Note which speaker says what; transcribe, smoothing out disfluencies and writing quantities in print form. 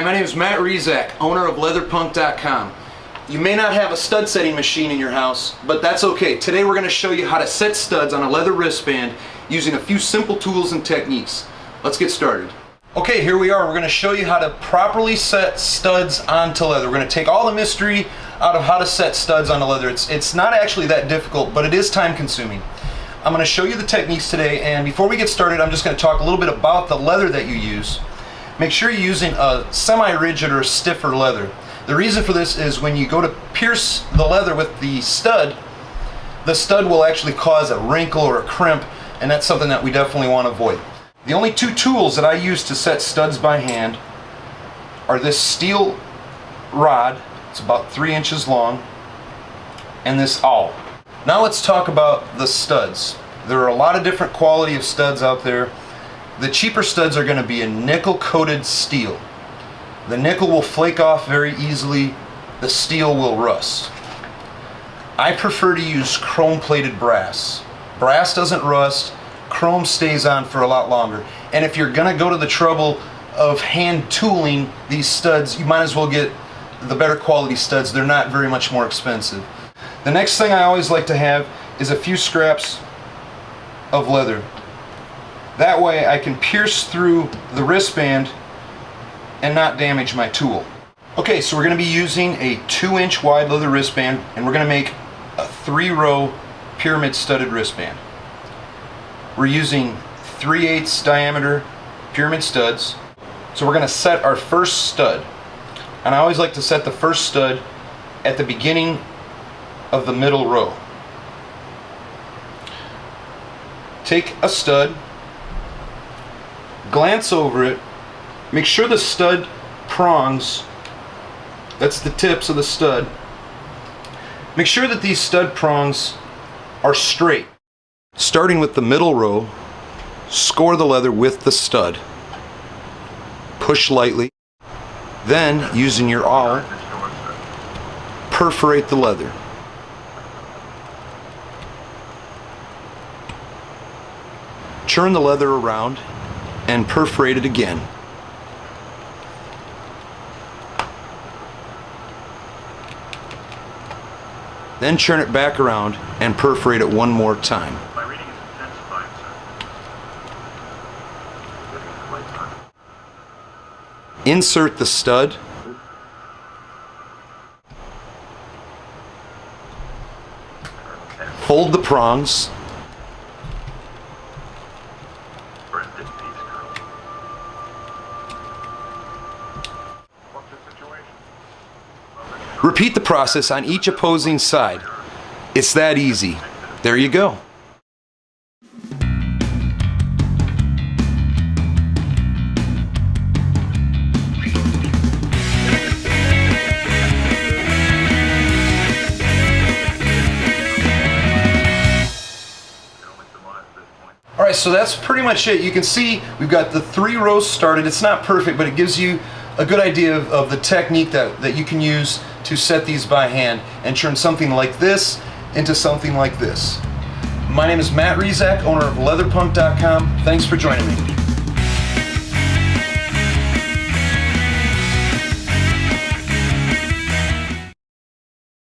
Speaker 1: my name is Matt Rizak, owner of Leatherpunk.com. You may not have a stud setting machine in your house, but that's okay. Today we're going to show you how to set studs on a leather wristband using a few simple tools and techniques. Let's get started. Okay, here we are. We're going to show you how to properly set studs onto leather. We're going to take all the mystery out of how to set studs onto leather. It's not actually that difficult, but it is time consuming. I'm going to show you the techniques today, and before we get started, I'm just going to talk a little bit about the leather that you use. Make sure you're using a semi-rigid or stiffer leather. The reason for this is when you go to pierce the leather with the stud will actually cause a wrinkle or a crimp, and that's something that we definitely want to avoid. The only two tools that I use to set studs by hand are this steel rod, it's about 3 inches long, and this awl. Now let's talk about the studs. There are a lot of different quality of studs out there. The cheaper studs are going to be a nickel-coated steel. The nickel will flake off very easily, the steel will rust. I prefer to use chrome-plated brass. Brass doesn't rust, chrome stays on for a lot longer. And if you're going to go to the trouble of hand tooling these studs, you might as well get the better quality studs. They're not very much more expensive. The next thing I always like to have is a few scraps of leather. That way I can pierce through the wristband and not damage my tool. Okay, so we're going to be using a 2-inch wide leather wristband, and we're going to make a 3-row pyramid studded wristband. We're using 3/8 diameter pyramid studs. So we're going to set our first stud. And I always like to set the first stud at the beginning of the middle row. Take a stud, glance over it, make sure the stud prongs, that's the tips of the stud, make sure that these stud prongs are straight. Starting with the middle row, score the leather with the stud. Push lightly, then using your awl, perforate the leather. Churn the leather around and perforate it again. Then churn it back around and perforate it one more time. My reading is intensified, sir. Insert the stud. Fold the prongs. Repeat the process on each opposing side. It's that easy. There you go. Alright, so that's pretty much it. You can see we've got the 3 rows started. It's not perfect, but it gives you a good idea of the technique that you can use to set these by hand and turn something like this into something like this. My name is Matt Rizak, owner of Leatherpunk.com. Thanks for joining me.